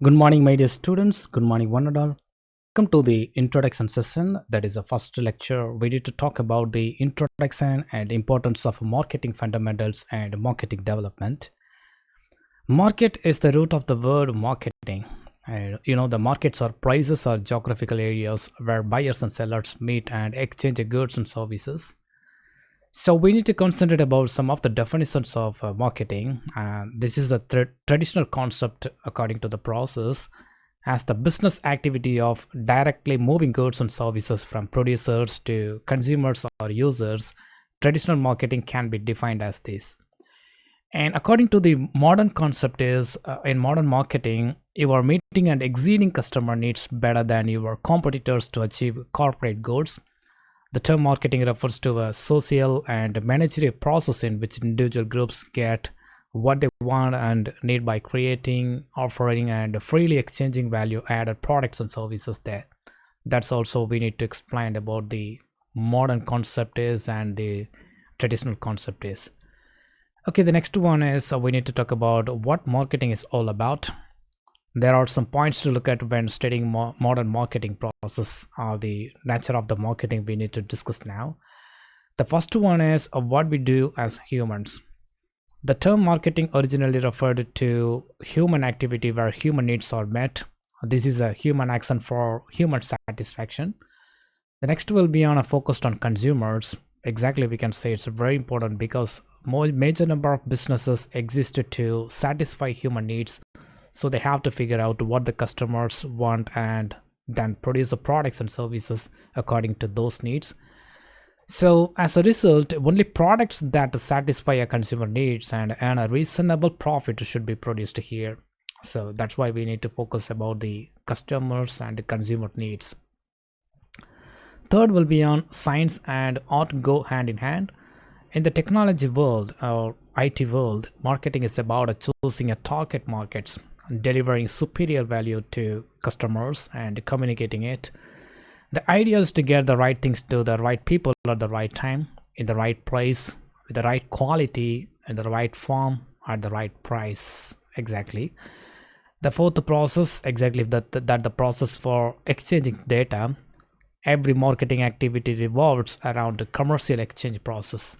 Good morning, my dear students. Good morning, one and all. Welcome to the introduction session. That is the first lecture. We need to talk about the introduction and importance of marketing fundamentals and marketing development. Market is the root of the word marketing. And the markets are places or geographical areas where buyers and sellers meet and exchange goods and services. So we need to concentrate about some of the definitions of marketing. This is a traditional concept according to the process as the business activity of directly moving goods and services from producers to consumers or users. Traditional marketing can be defined as this. And according to the modern concept is in modern marketing, you are meeting and exceeding customer needs better than your competitors to achieve corporate goals. The term marketing refers to a social and managerial process in which individual groups get what they want and need by creating, offering, and freely exchanging value-added products and services there. That's also we need to explain about the modern concept is and the traditional concept is. Okay, the next one is we need to talk about what marketing is all about. There are some points to look at when studying modern marketing process or the nature of the marketing we need to discuss now. The first one is what we do as humans. The term marketing originally referred to human activity where human needs are met. This is a human action for human satisfaction. The next will be on a focused on consumers. Exactly, we can say it's very important because major number of businesses exist to satisfy human needs, so they have to figure out what the customers want and then produce the products and services according to those needs. So as a result, only products that satisfy a consumer needs and earn a reasonable profit should be produced here. So that's why we need to focus about the customers and the consumer needs. Third will be on science and art go hand in hand. In the technology world or IT world, marketing is about choosing a target markets, delivering superior value to customers and communicating it. The idea is to get the right things to the right people at the right time, in the right place, with the right quality, in the right form, at the right price. Exactly. The fourth process, exactly that the process for exchanging data. Every marketing activity revolves around the commercial exchange process.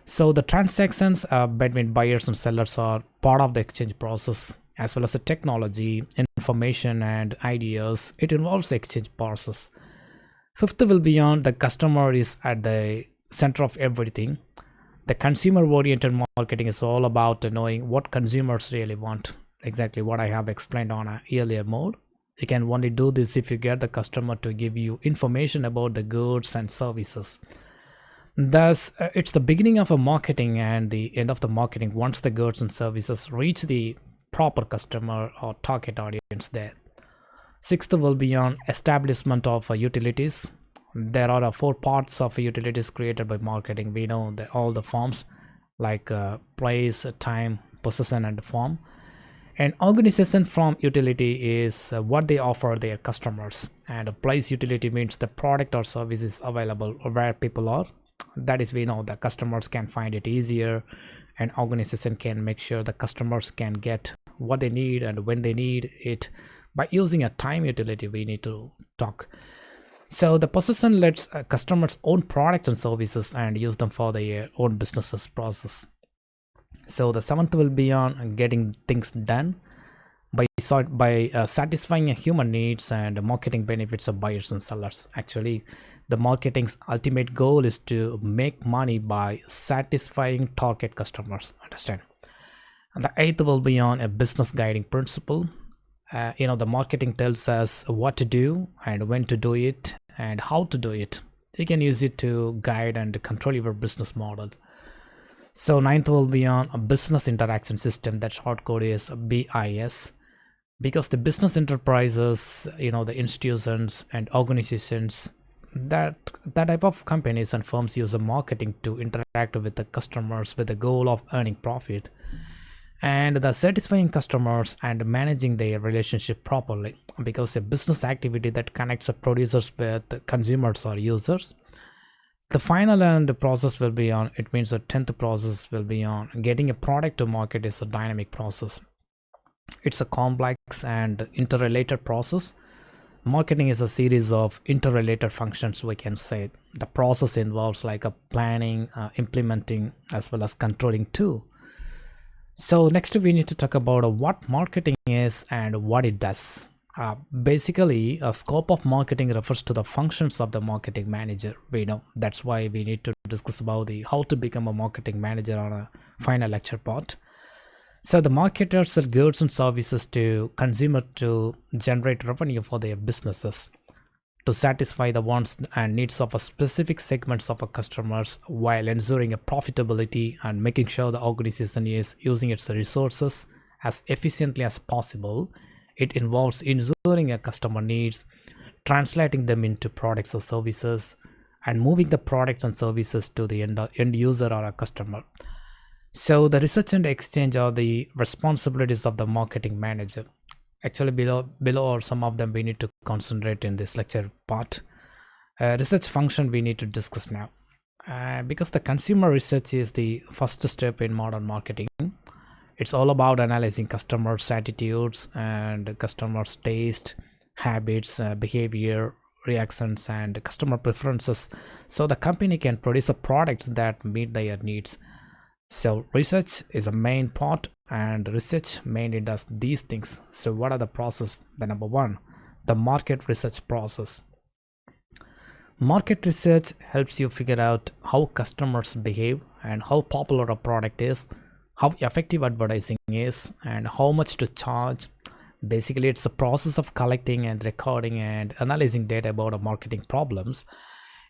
So the transactions between buyers and sellers are part of the exchange process, as well as the technology, information, and ideas. It involves the exchange process. Fifth will be on the customer is at the center of everything. The consumer-oriented marketing is all about knowing what consumers really want. Exactly what I have explained on an earlier mode. You can only do this if you get the customer to give you information about the goods and services. Thus, it's the beginning of a marketing and the end of the marketing once the goods and services reach the proper customer or target audience there. Sixth will be on establishment of utilities. There are four parts of utilities created by marketing. We know all the forms like place, time, possession, and form. An organization from utility is what they offer their customers, and a place utility means the product or service is available where people are. That is, we know the customers can find it easier, and organization can make sure the customers can get what they need and when they need it. By using a time utility, we need to talk. So the possession lets customers own products and services and use them for their own businesses process. So the seventh will be on getting things done by satisfying human needs and marketing benefits of buyers and sellers. Actually, the marketing's ultimate goal is to make money by satisfying target customers. Understand? And the eighth will be on a business guiding principle. The marketing tells us what to do and when to do it and how to do it. You can use it to guide and control your business model. So ninth will be on a business interaction system. That short code is BIS, because the business enterprises, the institutions and organizations, that type of companies and firms use the marketing to interact with the customers with the goal of earning profit and the satisfying customers and managing their relationship properly, because a business activity that connects the producers with consumers or users. The final and the process will be on, it means the 10th process will be on getting a product to market is a dynamic process. It's a complex and interrelated process. Marketing is a series of interrelated functions, we can say. The process involves like a planning, implementing, as well as controlling too. So next we need to talk about what marketing is and what it does. Basically, a scope of marketing refers to the functions of the marketing manager. We know that's why we need to discuss about the how to become a marketing manager on a final lecture part. So the marketers sell goods and services to consumer to generate revenue for their businesses, to satisfy the wants and needs of a specific segments of our customers while ensuring a profitability and making sure the organization is using its resources as efficiently as possible. It involves ensuring a customer needs, translating them into products or services, and moving the products and services to the end user or a customer. So the research and exchange are the responsibilities of the marketing manager. Actually, below are some of them we need to concentrate in this lecture part. Research function we need to discuss now. Because the consumer research is the first step in modern marketing. It's all about analyzing customers' attitudes and customers' taste, habits, behavior, reactions, and customer preferences, so the company can produce a products that meet their needs. So research is a main part, and research mainly does these things. So what are the process? The number one, the market research process. Market research helps you figure out how customers behave and how popular a product is, how effective advertising is, and how much to charge. Basically, it's a process of collecting and recording and analyzing data about a marketing problems.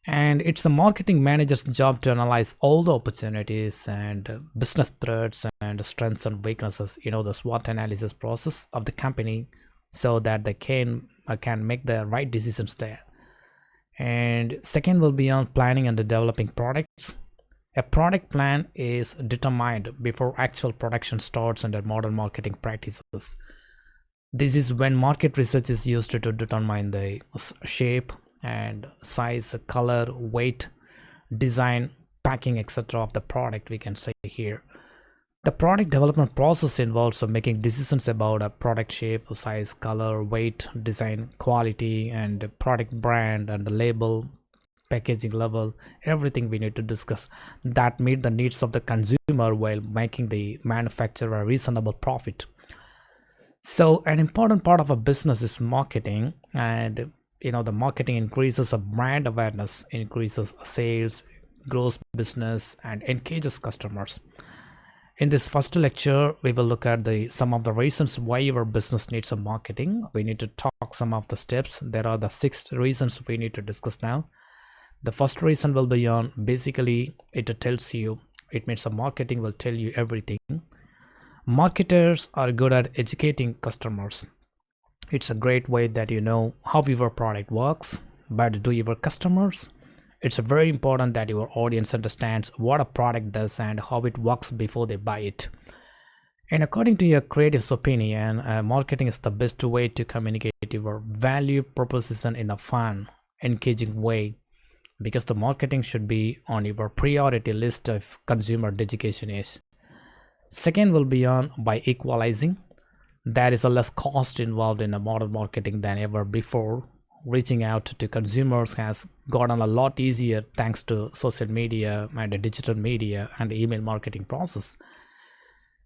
And it's the marketing manager's job to analyze all the opportunities and business threats and strengths and weaknesses, the SWOT analysis process of the company, so that they can make the right decisions there. And second will be on planning and developing products. A product plan is determined before actual production starts under modern marketing practices. This is when market research is used to determine the shape and size, color, weight, design, packing, etc. of the product, we can say here. The product development process involves making decisions about a product shape, size, color, weight, design, quality, and product brand and the label, packaging level, everything we need to discuss that meet the needs of the consumer while making the manufacturer a reasonable profit. So an important part of a business is marketing, and the marketing increases a brand awareness, increases sales, grows business, and engages customers. In this first lecture, we will look at the some of the reasons why your business needs a marketing. We need to talk some of the steps. There are the 6 reasons we need to discuss now. The first reason will be on basically it tells you, it means a marketing will tell you everything. Marketers are good at educating customers. It's a great way that you know how your product works, but do your customers? It's very important that your audience understands what a product does and how it works before they buy it. And according to your creative's opinion, marketing is the best way to communicate your value proposition in a fun, engaging way, because the marketing should be on your priority list of consumer education is. Second will be on by equalizing. There is a less cost involved in a modern marketing than ever before. Reaching out to consumers has gotten a lot easier thanks to social media and the digital media and the email marketing process.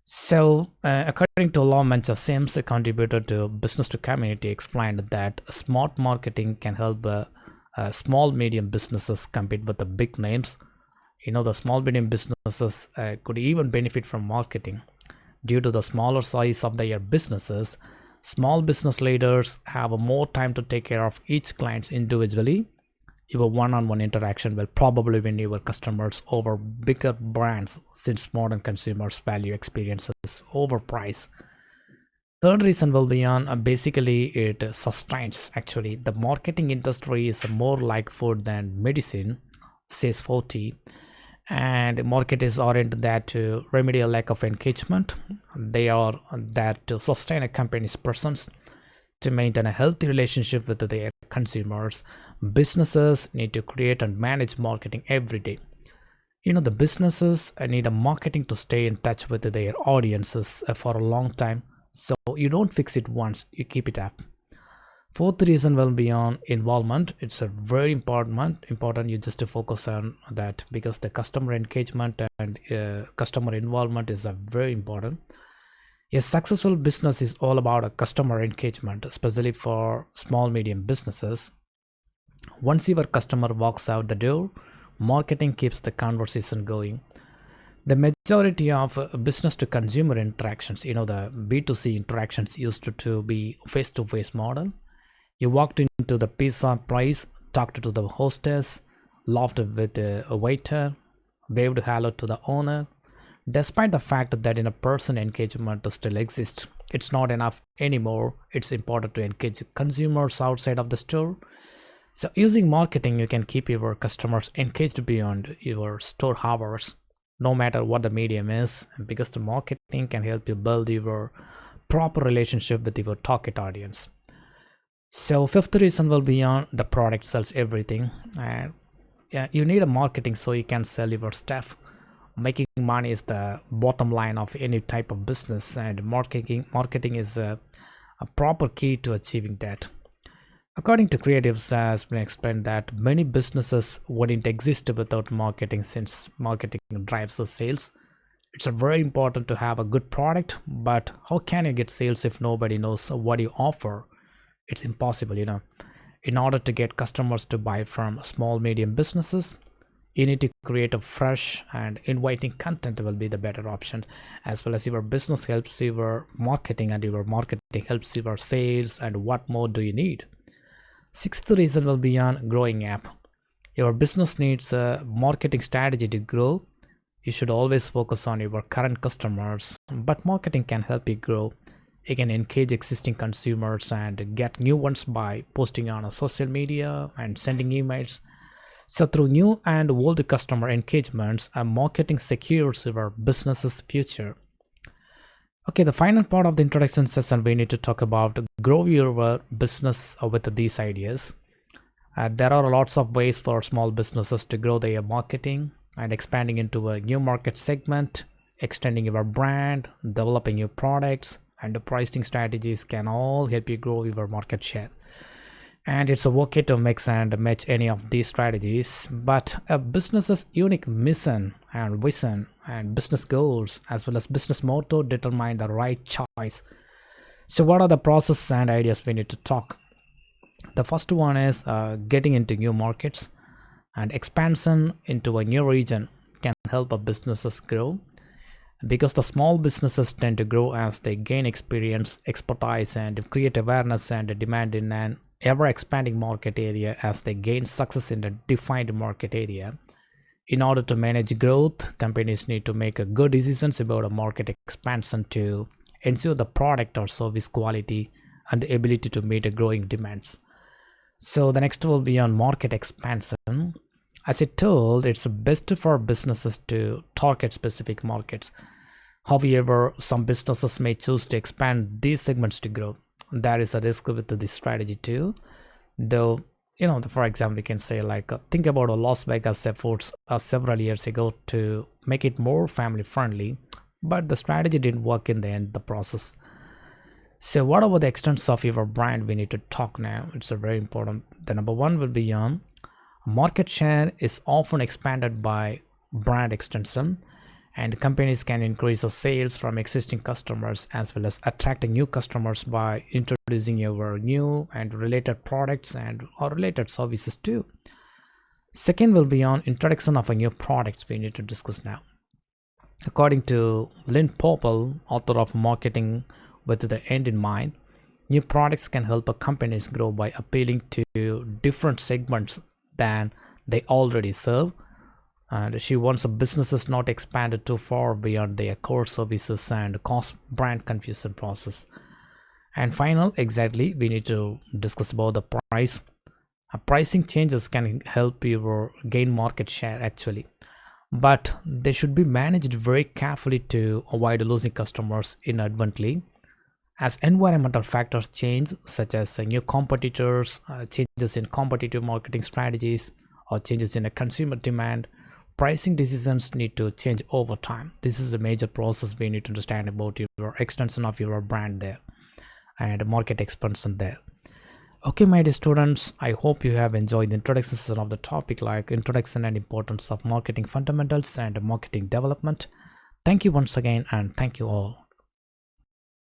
So, according to Law Mencha Sims, a contributor to Business to Community, explained that smart marketing can help small medium businesses compete with the big names. The small medium businesses could even benefit from marketing. Due to the smaller size of their businesses, small business leaders have more time to take care of each client individually. Your one-on-one interaction will probably win your customers over bigger brands, since modern consumers value experiences over price. Third reason will be on basically it sustains. Actually, the marketing industry is more like food than medicine, says 40. And market is oriented that to remedy a lack of engagement. They are that to sustain a company's presence, to maintain a healthy relationship with their consumers. Businesses need to create and manage marketing every day. The businesses need a marketing to stay in touch with their audiences for a long time, So you don't fix it once, you keep it up. Fourth reason will be on involvement. It's a very important you just to focus on that, because the customer engagement and customer involvement is a very important. A successful business is all about a customer engagement, especially for small medium businesses. Once your customer walks out the door, marketing keeps the conversation going. The majority of business to consumer interactions, the B2C interactions, used to be face to face model. You walked into the pizza place, talked to the hostess, laughed with a waiter, waved hello to the owner. Despite the fact that in a person engagement still exists, it's not enough anymore. It's important to engage consumers outside of the store. So using marketing, you can keep your customers engaged beyond your store hours, no matter what the medium is, because the marketing can help you build your proper relationship with your target audience. So fifth reason will be on the product sells everything, and yeah, you need a marketing so you can sell your stuff. Making money is the bottom line of any type of business, and marketing is a proper key to achieving that. According to creatives, has been explained that many businesses wouldn't exist without marketing, since marketing drives the sales. It's very important to have a good product, but how can you get sales if nobody knows what you offer? It's impossible. In order to get customers to buy from small medium businesses, you need to create a fresh and inviting content will be the better option, as well as your business helps your marketing and your marketing helps your sales. And what more do you need? Sixth reason will be on growing app. Your business needs a marketing strategy to grow. You should always focus on your current customers, but marketing can help you grow. You can engage existing consumers and get new ones by posting on a social media and sending emails. So through new and old customer engagements, marketing secures your business's future. Okay, the final part of the introduction session, we need to talk about grow your business with these ideas. There are lots of ways for small businesses to grow their marketing, and expanding into a new market segment, extending your brand, developing new products, and the pricing strategies can all help you grow your market share. And it's okay to mix and match any of these strategies, but a business's unique mission and vision and business goals as well as business motto determine the right choice. So what are the process and ideas we need to talk? The first one is getting into new markets, and expansion into a new region can help a businesses grow, because the small businesses tend to grow as they gain experience, expertise, and create awareness and demand in an ever expanding market area as they gain success in a defined market area. In order to manage growth, companies need to make a good decisions about a market expansion to ensure the product or service quality and the ability to meet a growing demands. So the next will be on market expansion. As I told, it's best for businesses to target specific markets. However, some businesses may choose to expand these segments to grow. There is a risk with this strategy too. Though, for example, you can say like think about a Las Vegas efforts several years ago to make it more family friendly, but the strategy didn't work in the end, the process. So what about the extents of your brand? We need to talk now. It's a very important. The number one will be on market share is often expanded by brand extension, and companies can increase the sales from existing customers as well as attracting new customers by introducing your new and related products and or related services too. Second will be on introduction of a new products we need to discuss now. According to Lynn Popple, author of Marketing with the End in Mind, new products can help a companies grow by appealing to different segments than they already serve. And she wants a businesses not expanded too far beyond their core services and cause brand confusion process. And final, exactly, we need to discuss about the price. Pricing changes can help you gain market share actually, but they should be managed very carefully to avoid losing customers inadvertently. As environmental factors change, such as new competitors, changes in competitive marketing strategies, or changes in a consumer demand, pricing decisions need to change over time. This is a major process we need to understand about your extension of your brand there and market expansion there. Okay, my dear students, I hope you have enjoyed the introduction session of the topic like introduction and importance of marketing fundamentals and marketing development. Thank you once again, and thank you all.